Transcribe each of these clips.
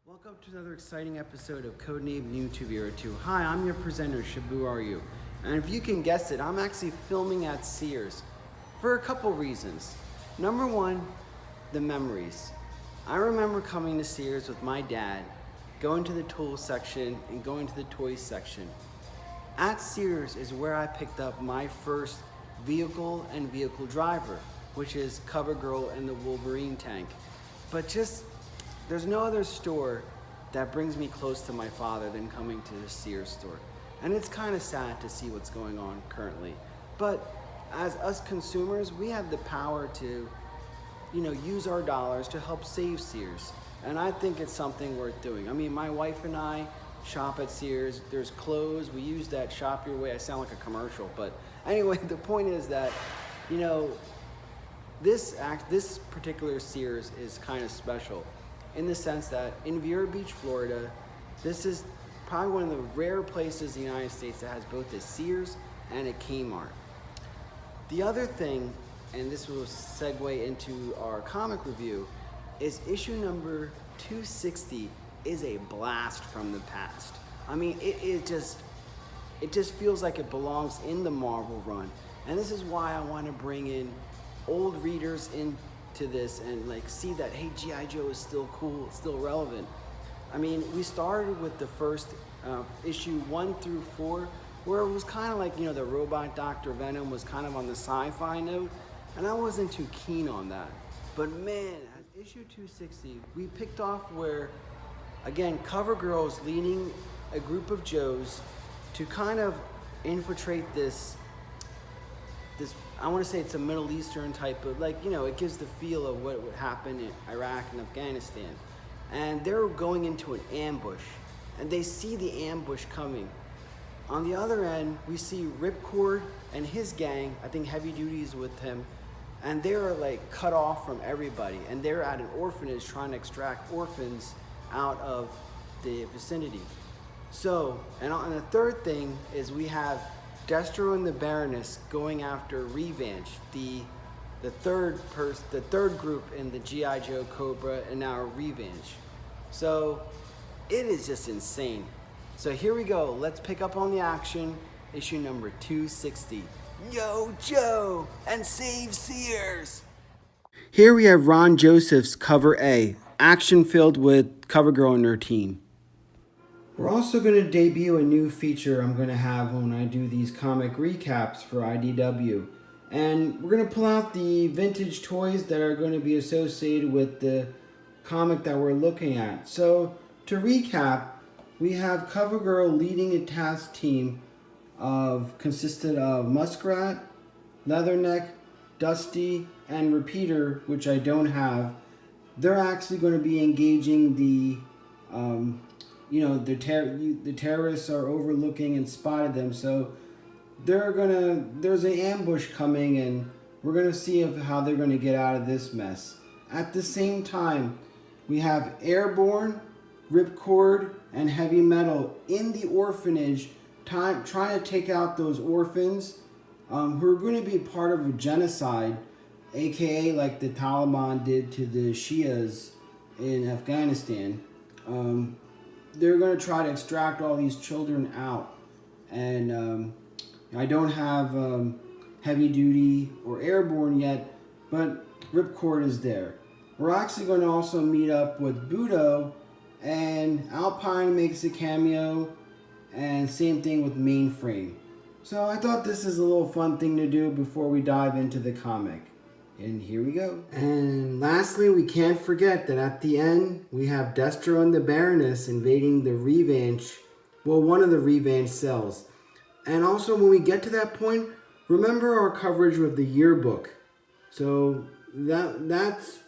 Welcome to another exciting episode of Codename YouTube Era 2. Hi, I'm your presenter, Shabu Are You? And if you can guess it, I'm actually filming at Sears for a couple reasons. Number one, the memories. I remember coming to Sears with my dad, going to the tools section and going to the toys section. At Sears is where I picked up my first vehicle and vehicle driver, which is CoverGirl and the Wolverine tank. But there's no other store that brings me close to my father than coming to the Sears store. And it's kind of sad to see what's going on currently. But as us consumers, we have the power to, use our dollars to help save Sears. And I think it's something worth doing. I mean, my wife and I shop at Sears. There's clothes. We use that shop your way. I sound like a commercial, but anyway, the point is that, this particular Sears is kind of special, in the sense that in Vero Beach, Florida, this is probably one of the rare places in the United States that has both a Sears and a Kmart. The other thing, and this will segue into our comic review, is issue number 260 is a blast from the past. I mean, it just feels like it belongs in the Marvel run. And this is why I want to bring in old readers into this and see that, hey, G.I. Joe is still cool, it's still relevant. I mean, we started with the first issue 1 through 4, where it was kind of like, the Robot Dr.Venom was kind of on the sci-fi note, and I wasn't too keen on that. But man, at issue 260, we picked off where, again, CoverGirl is leading a group of Joes to kind of infiltrate this, I want to say it's a Middle Eastern type of, it gives the feel of what would happen in Iraq and Afghanistan. And they're going into an ambush, and they see the ambush coming. On the other end, we see Ripcord and his gang, I think Heavy Duty is with him, and they're cut off from everybody, and they're at an orphanage trying to extract orphans out of the vicinity. So, and the third thing is we have Destro and the Baroness going after Revanche, the third group in the G.I. Joe, Cobra, and now Revanche. So it is just insane. So here we go. Let's pick up on the action. Issue number 260. Yo, Joe, and save Sears. Here we have Ron Joseph's cover A, action filled with CoverGirl and her team. We're also going to debut a new feature I'm going to have when I do these comic recaps for IDW. And we're going to pull out the vintage toys that are going to be associated with the comic that we're looking at. So, to recap, we have CoverGirl leading a task team consisted of Muskrat, Leatherneck, Dusty, and Repeater, which I don't have. They're actually going to be engaging the terrorists are overlooking and spotted them, so there's an ambush coming, and we're gonna see how they're gonna get out of this mess. At the same time, we have Airborne, Ripcord, and Heavy Metal in the orphanage trying to take out those orphans who are going to be part of a genocide, aka like the Taliban did to the Shias in Afghanistan. They're going to try to extract all these children out. And I don't have Heavy Duty or Airborne yet, but Ripcord is there. We're actually going to also meet up with Budo, and Alpine makes a cameo, and same thing with Mainframe. So I thought this is a little fun thing to do before we dive into the comic. And here we go. And lastly, we can't forget that at the end, we have Destro and the Baroness invading the Revanche, one of the Revanche cells. And also, when we get to that point, remember our coverage with the yearbook. So that's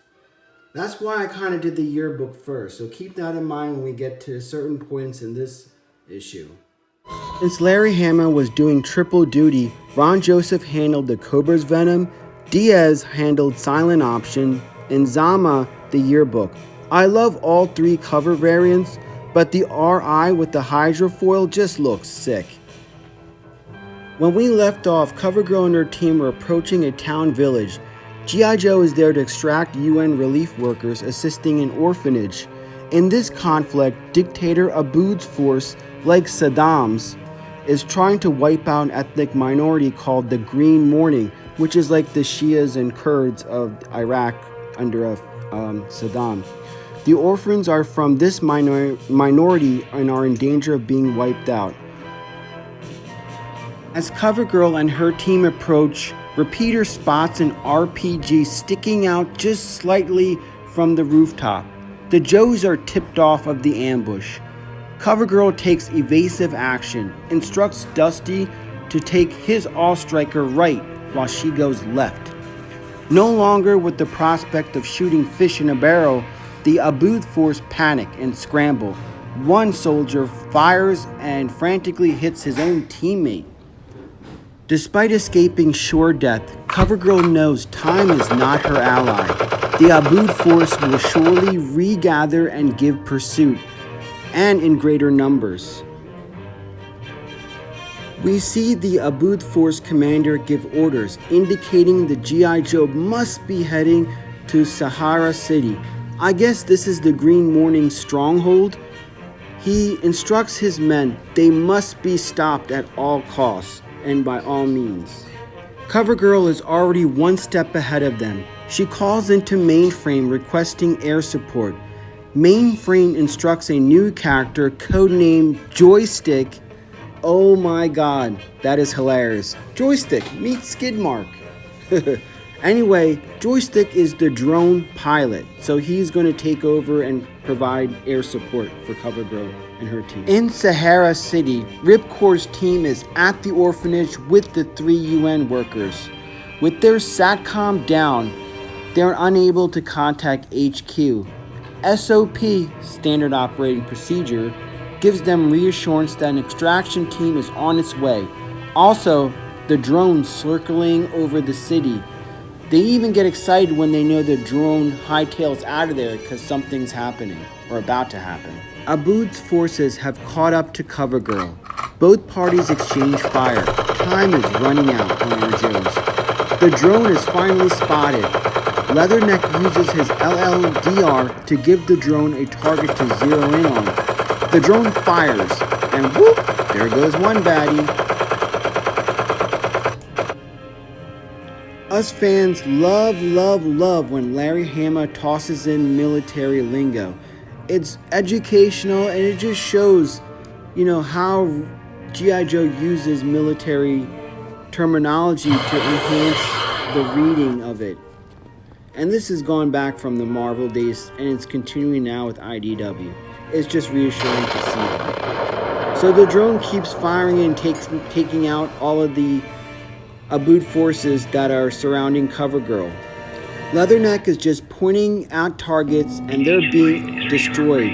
why I kind of did the yearbook first. So keep that in mind when we get to certain points in this issue. Since Larry Hama was doing triple duty, Ron Joseph handled the Cobras Venom, Diaz handled Silent Option, and Zama the yearbook. I love all three cover variants, but the RI with the Hydra foil just looks sick. When we left off, CoverGirl and her team were approaching a town village. G.I. Joe is there to extract UN relief workers assisting an orphanage. In this conflict, dictator Aboud's force, like Saddam's, is trying to wipe out an ethnic minority called the Green Morning, which is like the Shias and Kurds of Iraq under Saddam. The Orphans are from this minority and are in danger of being wiped out. As CoverGirl and her team approach, Repeater spots an RPG sticking out just slightly from the rooftop. The Joes are tipped off of the ambush. CoverGirl takes evasive action, instructs Dusty to take his all-striker right while she goes left. No longer with the prospect of shooting fish in a barrel, the Aboud force panic and scramble. One soldier fires and frantically hits his own teammate. Despite escaping sure death, CoverGirl knows time is not her ally. The Aboud force will surely regather and give pursuit, and in greater numbers. We see the Aboud force commander give orders, indicating the G.I. Joe must be heading to Sahara City. I guess this is the Green Morning stronghold. He instructs his men they must be stopped at all costs, and by all means. CoverGirl is already one step ahead of them. She calls into Mainframe requesting air support. Mainframe instructs a new character codenamed Joystick. Oh my god, that is hilarious. Joystick, meet Skidmark. Anyway, Joystick is the drone pilot, so he's going to take over and provide air support for CoverGirl and her team. In Sahara City, Ripcor's team is at the orphanage with the 3 UN workers. With their SATCOM down, they're unable to contact HQ. SOP, Standard Operating Procedure, gives them reassurance that an extraction team is on its way. Also, the drones circling over the city. They even get excited when they know the drone hightails out of there because something's happening, or about to happen. Aboud's forces have caught up to CoverGirl. Both parties exchange fire. Time is running out on our Joes. The drone is finally spotted. Leatherneck uses his LLDR to give the drone a target to zero in on. The drone fires, and whoop, there goes one baddie. Us fans love when Larry Hama tosses in military lingo. It's educational and it just shows, how G.I. Joe uses military terminology to enhance the reading of it. And this has gone back from the Marvel days and it's continuing now with IDW. It's just reassuring to see it. So the drone keeps firing and taking out all of the Aboud forces that are surrounding CoverGirl. Leatherneck is just pointing out targets and they're being destroyed.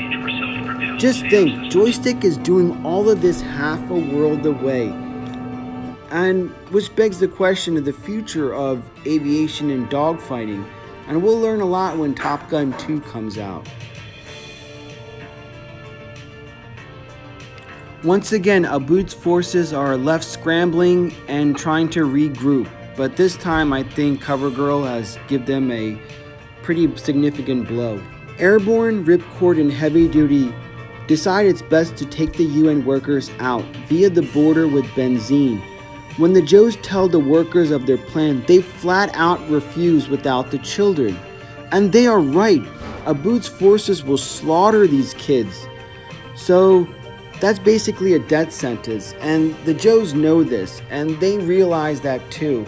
Just think, Joystick is doing all of this half a world away. And which begs the question of the future of aviation and dogfighting. And we'll learn a lot when Top Gun 2 comes out. Once again, Aboud's forces are left scrambling and trying to regroup, but this time I think CoverGirl has given them a pretty significant blow. Airborne, Ripcord, and Heavy Duty decide it's best to take the UN workers out via the border with Benzine. When the Joes tell the workers of their plan, they flat out refuse without the children. And they are right. Aboud's forces will slaughter these kids. So that's basically a death sentence, and the Joes know this, and they realize that too.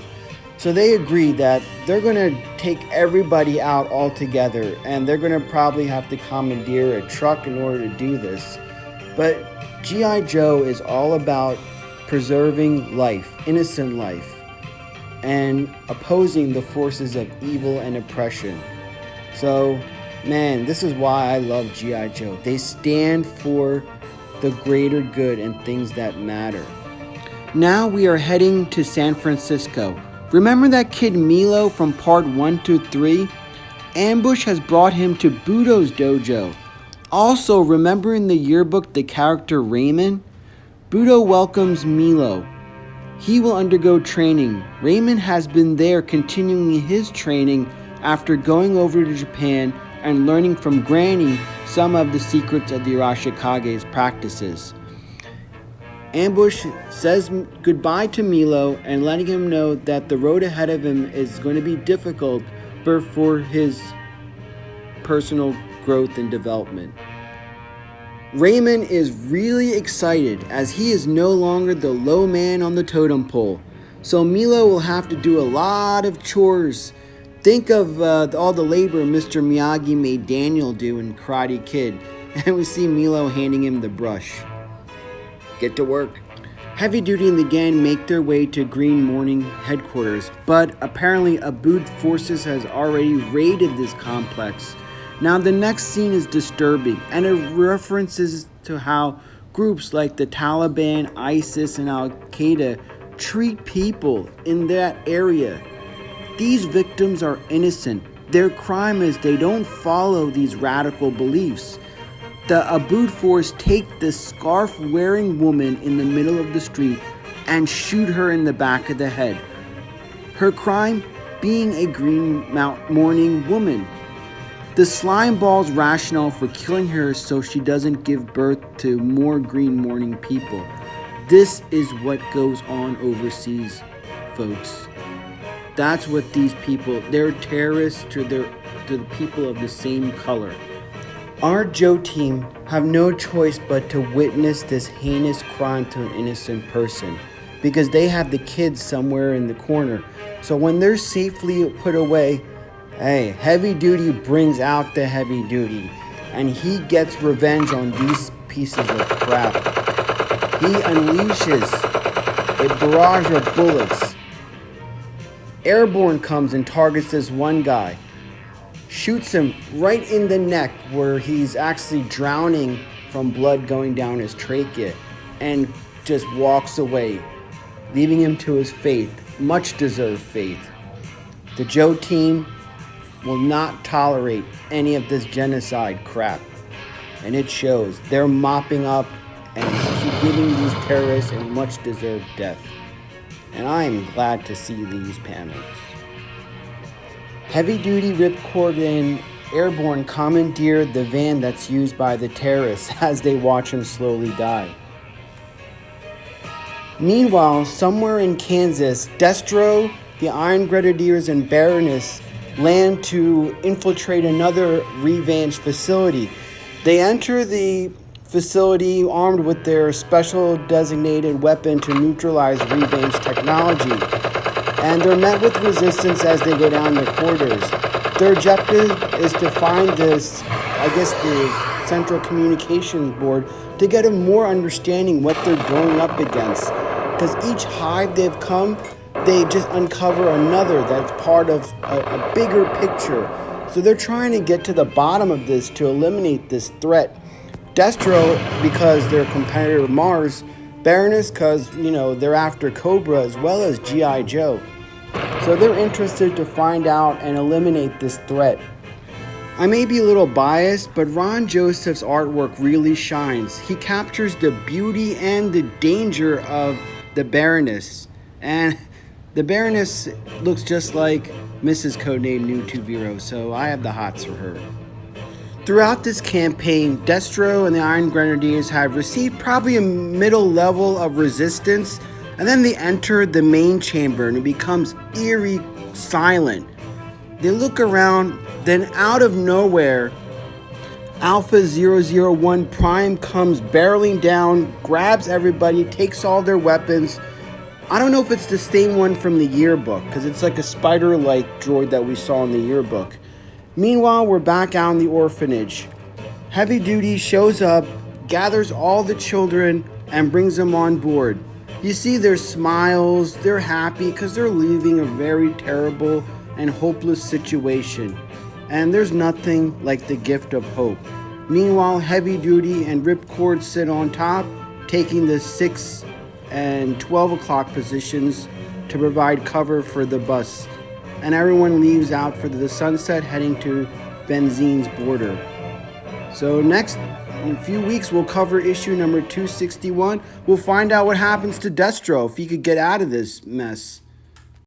So they agree that they're going to take everybody out altogether, and they're going to probably have to commandeer a truck in order to do this. But G.I. Joe is all about preserving life, innocent life, and opposing the forces of evil and oppression. So, man, this is why I love G.I. Joe. They stand for the greater good and things that matter. Now we are heading to San Francisco. Remember that kid Milo from part 1 to 3? Ambush has brought him to Budo's dojo. Also, remember in the yearbook the character Raymond? Budo welcomes Milo. He will undergo training. Raymond has been there continuing his training after going over to Japan and learning from Granny some of the secrets of the Arashikage's practices. Ambush says goodbye to Milo and letting him know that the road ahead of him is going to be difficult for his personal growth and development. Raymond is really excited as he is no longer the low man on the totem pole. So Milo will have to do a lot of chores. Think of all the labor Mr. Miyagi made Daniel do in Karate Kid. And we see Milo handing him the brush. Get to work. Heavy Duty and the gang make their way to Green Morning headquarters, but apparently Budo forces has already raided this complex. Now the next scene is disturbing, and it references to how groups like the Taliban, ISIS, and Al-Qaeda treat people in that area. These victims are innocent. Their crime is they don't follow these radical beliefs. The Budo force take the scarf-wearing woman in the middle of the street and shoot her in the back of the head. Her crime being a Green Morning woman. The slime ball's rationale for killing her is so she doesn't give birth to more Green Morning people. This is what goes on overseas, folks. That's what these people, they're terrorists to the people of the same color. Our Joe team have no choice but to witness this heinous crime to an innocent person because they have the kids somewhere in the corner. So when they're safely put away, hey, Heavy Duty brings out the Heavy Duty and he gets revenge on these pieces of crap. He unleashes a barrage of bullets. Airborne comes and targets this one guy. Shoots him right in the neck where he's actually drowning from blood going down his trachea and just walks away, leaving him to his fate, much deserved fate. The Joe team will not tolerate any of this genocide crap, and it shows. They're mopping up and giving these terrorists a much deserved death, and I am glad to see these panels. Heavy Duty, Ripcord, and Airborne commandeer the van that's used by the terrorists as they watch him slowly die. Meanwhile, somewhere in Kansas, Destro, the Iron Grenadiers, and Baroness land to infiltrate another Revanche facility. They enter the facility armed with their special designated weapon to neutralize Revanche technology. And they're met with resistance as they go down the corridors. Their objective is to find this, the Central Communications Board to get a more understanding what they're going up against. Because each hive they've come, they just uncover another that's part of a bigger picture. So they're trying to get to the bottom of this to eliminate this threat. Destro, because they're competitor Mars. Baroness, because, they're after Cobra as well as G.I. Joe. So they're interested to find out and eliminate this threat. I may be a little biased, but Ron Joseph's artwork really shines. He captures the beauty and the danger of the Baroness. And the Baroness looks just like Mrs. Codename New 2 so I have the hots for her. Throughout this campaign, Destro and the Iron Grenadiers have received probably a middle level of resistance, and then they enter the main chamber and it becomes eerie silent. They look around, then out of nowhere, Alpha 001 Prime comes barreling down, grabs everybody, takes all their weapons. I don't know if it's the same one from the yearbook, because it's like a spider-like droid that we saw in the yearbook. Meanwhile, we're back out in the orphanage. Heavy Duty shows up, gathers all the children, and brings them on board. You see their smiles, they're happy because they're leaving a very terrible and hopeless situation. And there's nothing like the gift of hope. Meanwhile, Heavy Duty and Ripcord sit on top, taking the 6 and 12 o'clock positions to provide cover for the bus. And everyone leaves out for the sunset, heading to Benzine's border. So next, in a few weeks, we'll cover issue number 261. We'll find out what happens to Destro if he could get out of this mess.